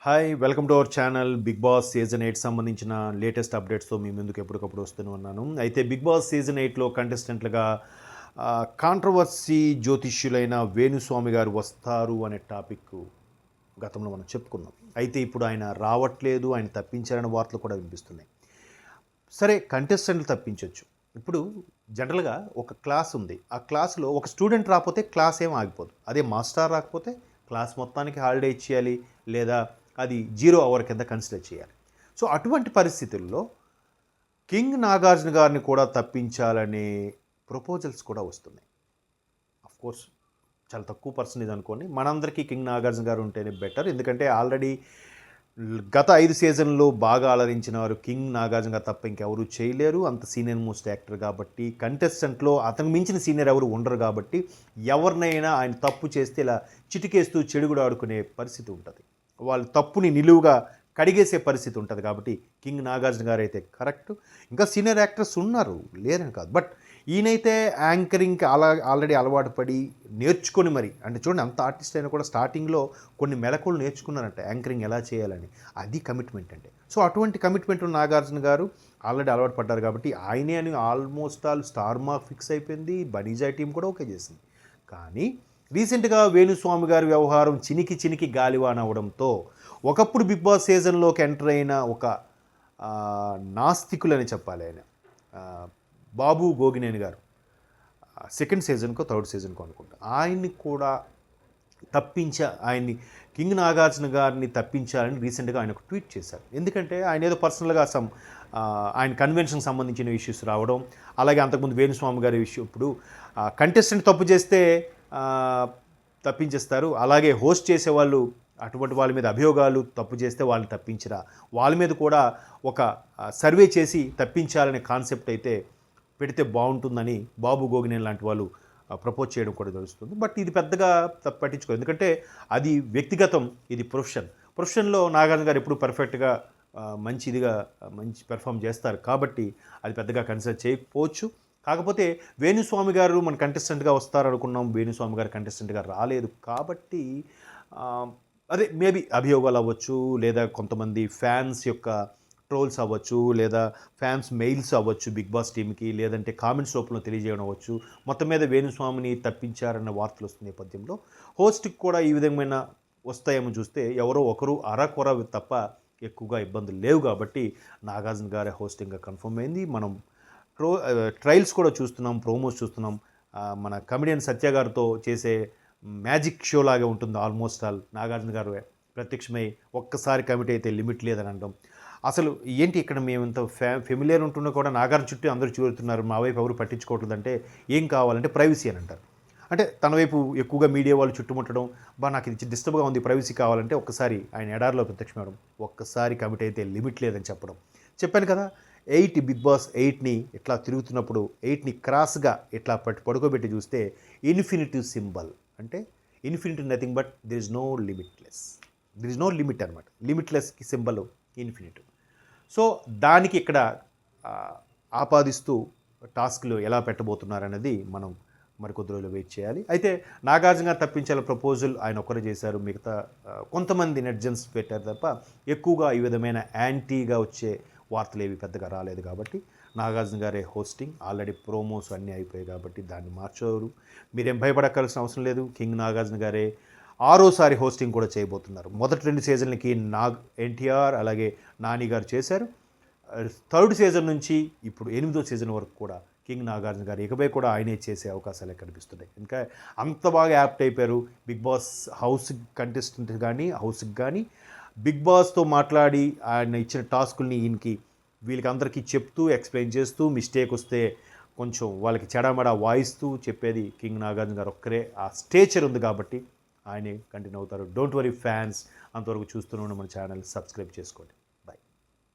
Hi welcome to our channel. Bigg boss season 8 సంబంధించిన latest అప్డేట్స్తో మీ ముందుకు ఎప్పటికప్పుడు వస్తూనే ఉన్నాను. అయితే బిగ్ బాస్ సీజన్ 8లో కంటెస్టెంట్లుగా కాంట్రవర్సీ జ్యోతిష్యులైన వేణుస్వామి గారు వస్తారు అనే టాపిక్ గతంలో మనం చెప్పుకున్నాం. అయితే ఇప్పుడు ఆయన రావట్లేదు, ఆయన తప్పించారనే వార్తలు కూడా వినిపిస్తున్నాయి. సరే, కంటెస్టెంట్లు తప్పించవచ్చు. ఇప్పుడు జనరల్గా ఒక క్లాస్ ఉంది, ఆ క్లాస్లో ఒక స్టూడెంట్ రాకపోతే క్లాస్ ఏం ఆగిపోదు. అదే మాస్టర్ రాకపోతే క్లాస్ మొత్తానికి హాలిడే ఇచ్చేయాలి, లేదా అది 0 అవర్ కింద కన్సిడర్ చేయాలి. సో అటువంటి పరిస్థితుల్లో కింగ్ నాగార్జున గారిని కూడా తప్పించాలనే ప్రపోజల్స్ కూడా వస్తున్నాయి. కోర్స్ చాలా తక్కువ పర్సెంటేజ్ అనుకోండి, మనందరికీ కింగ్ నాగార్జున గారు ఉంటేనే బెటర్. ఎందుకంటే ఆల్రెడీ గత 5 సీజన్లో బాగా అలరించిన వారు కింగ్ నాగార్జున గారు తప్ప ఇంకెవరు చేయలేరు. అంత సీనియర్ మోస్ట్ యాక్టర్ కాబట్టి, కంటెస్టెంట్లో అతను మించిన సీనియర్ ఎవరు ఉండరు కాబట్టి, ఎవరినైనా ఆయన తప్పు చేస్తే ఇలా చిటికేస్తూ చెడుగుడు ఆడుకునే పరిస్థితి ఉంటుంది. వాళ్ళు తప్పుని నిలువుగా కడిగేసే పరిస్థితి ఉంటుంది కాబట్టి కింగ్ నాగార్జున గారు అయితే కరెక్ట్. ఇంకా సీనియర్ యాక్టర్స్ ఉన్నారు, లేరని కాదు. బట్ ఈయనైతే యాంకరింగ్కి ఆల్రెడీ అలవాటు పడి నేర్చుకొని, మరి అంటే చూడండి, అంత ఆర్టిస్ట్ అయినా కూడా స్టార్టింగ్లో కొన్ని మెలకువలు నేర్చుకున్నారంట యాంకరింగ్ ఎలా చేయాలని. అది కమిట్మెంట్ అంటే. సో అటువంటి కమిట్మెంట్ ఉన్న నాగార్జున గారు ఆల్రెడీ అలవాటు పడ్డారు కాబట్టి ఆయనే అని almost all star mark fix అయిపోయింది. బనీజా టీం కూడా ఓకే చేసింది. కానీ రీసెంట్గా వేణుస్వామి గారి వ్యవహారం చినికి గాలివాన అవ్వడంతో ఒకప్పుడు బిగ్ బాస్ సీజన్లోకి ఎంటర్ అయిన ఒక నాస్తికులని చెప్పాలి ఆయన, బాబు గోగినేని గారు, సెకండ్ సీజన్కో థర్డ్ సీజన్కో అనుకుంటా, ఆయన్ని కూడా ఆయన్ని కింగ్ నాగార్జున గారిని తప్పించాలని రీసెంట్గా ఆయన ఒక ట్వీట్ చేశారు. ఎందుకంటే ఆయన ఏదో పర్సనల్గా ఆయన కన్వెన్షన్కి సంబంధించిన ఇష్యూస్ రావడం, అలాగే అంతకుముందు వేణుస్వామి గారి ఇష్యూ, ఇప్పుడు కంటెస్టెంట్ తప్పు చేస్తే తప్పించేస్తారు, అలాగే హోస్ట్ చేసేవాళ్ళు అటువంటి వాళ్ళ మీద అభియోగాలు తప్పు చేస్తే వాళ్ళని తప్పించరా, వాళ్ళ మీద కూడా ఒక సర్వే చేసి తప్పించాలనే కాన్సెప్ట్ అయితే పెడితే బాగుంటుందని బాబు గోగినేని లాంటి వాళ్ళు ప్రపోజ్ చేయడం కూడా తెలుస్తుంది. బట్ ఇది పెద్దగా పట్టించుకో, ఎందుకంటే అది వ్యక్తిగతం, ఇది ప్రొఫెషన్లో నాగార్జున గారు ఎప్పుడు పర్ఫెక్ట్గా మంచి పెర్ఫామ్ చేస్తారు కాబట్టి అది పెద్దగా కన్సిడర్ చేయకపోవచ్చు. కాకపోతే వేణుస్వామి గారు మన కంటెస్టెంట్గా వస్తారనుకున్నాం, వేణుస్వామి గారు కంటెస్టెంట్గా రాలేదు కాబట్టి అదే మేబీ అభియోగాలు అవ్వచ్చు, లేదా కొంతమంది ఫ్యాన్స్ యొక్క ట్రోల్స్ అవ్వచ్చు, లేదా ఫ్యాన్స్ మెయిల్స్ అవ్వచ్చు బిగ్ బాస్ టీమ్కి, లేదంటే కామెంట్స్ రూపంలో తెలియజేయడం అవ్వచ్చు. మొత్తం మీద వేణుస్వామిని తప్పించారన్న వార్తలు వస్తున్న నేపథ్యంలో హోస్ట్కి కూడా ఈ విధమైన వస్తాయేమో చూస్తే ఎవరో ఒకరు అరకొర తప్ప ఎక్కువగా ఇబ్బందులు లేవు కాబట్టి నాగార్జున గారే హోస్టింగ్గా కన్ఫర్మ్ అయింది. మనం ట్రయల్స్ కూడా చూస్తున్నాం, ప్రోమోస్ చూస్తున్నాం. మన కమెడియన్ సత్య గారితో చేసే మ్యాజిక్ షో లాగే ఉంటుంది ఆల్మోస్ట్ ఆల్. నాగార్జున గారు ప్రత్యక్షమై ఒక్కసారి కమిటీ అయితే లిమిట్ లేదని అనడం, అసలు ఏంటి ఇక్కడ మేము ఇంత ఫెమిలియర్ ఉంటున్నా కూడా నాగార్జున చుట్టూ అందరూ చూరుతున్నారు, మా వైపు ఎవరు పట్టించుకోవట్లేదంటే ఏం కావాలంటే ప్రైవసీ అని అంటారు. అంటే తన వైపు ఎక్కువగా మీడియా వాళ్ళు చుట్టుముట్టడం, నాకు ఇది డిస్టర్బ్గా ఉంది, ప్రైవసీ కావాలంటే ఒక్కసారి ఆయన ఎడారిలో ప్రత్యక్షమవడం, ఒక్కసారి కమిటీ అయితే లిమిట్ లేదని చెప్పాను కదా. బిగ్ బాస్ 8ని ఇట్లా తిరుగుతున్నప్పుడు 8ని క్రాస్గా ఇట్లా పడుకోబెట్టి చూస్తే ఇన్ఫినిటివ్ సింబల్, అంటే infinity nothing but there is no limit అనమాట. లిమిట్లెస్కి సింబల్ ఇన్ఫినిటివ్. సో దానికి ఇక్కడ ఆపాదిస్తూ టాస్క్లు ఎలా పెట్టబోతున్నారనేది మనం మరికొద్ది రోజులు వెయిట్ చేయాలి. అయితే నాగార్జున గారు తప్పించాల ప్రపోజల్ ఆయన ఒక్కరే చేశారు, మిగతా కొంతమంది నెట్జన్స్ పెట్టారు తప్ప ఎక్కువగా ఈ విధమైన యాంటీగా వచ్చే వార్తలు ఏవి పెద్దగా రాలేదు. కాబట్టి నాగార్జున గారే హోస్టింగ్, ఆల్రెడీ ప్రోమోస్ అన్నీ అయిపోయాయి కాబట్టి దాన్ని మార్చేవారు. మీరేం భయపడక్కర్సిన అవసరం లేదు. కింగ్ నాగార్జున గారే 6వసారి హోస్టింగ్ కూడా చేయబోతున్నారు. మొదటి 2 సీజన్లకి ఎన్టీఆర్ అలాగే నాని గారు చేశారు. థర్డ్ సీజన్ నుంచి ఇప్పుడు 8వ సీజన్ వరకు కూడా కింగ్ నాగార్జున గారు ఇకపై కూడా ఆయనే చేసే అవకాశాలే కనిపిస్తున్నాయి. ఇంకా అంత బాగా యాప్ట్ అయిపోయారు బిగ్ బాస్ కంటెస్టెంట్ హౌస్కి కానీ బిగ్ బాస్తో మాట్లాడి ఆయన ఇచ్చిన టాస్కుల్ని వీళ్ళకి అందరికీ చెప్తూ ఎక్స్ప్లెయిన్ చేస్తూ, మిస్టేక్ వస్తే కొంచెం వాళ్ళకి చెడామడా వాయిస్తూ చెప్పేది కింగ్ నాగార్జున గారు ఒక్కరే. ఆ స్టేచర్ ఉంది కాబట్టి ఆయనే కంటిన్యూ అవుతారు. డోంట్ వరీ ఫ్యాన్స్, అంతవరకు చూస్తూనే ఉన్న మన ఛానల్ సబ్స్క్రైబ్ చేసుకోండి.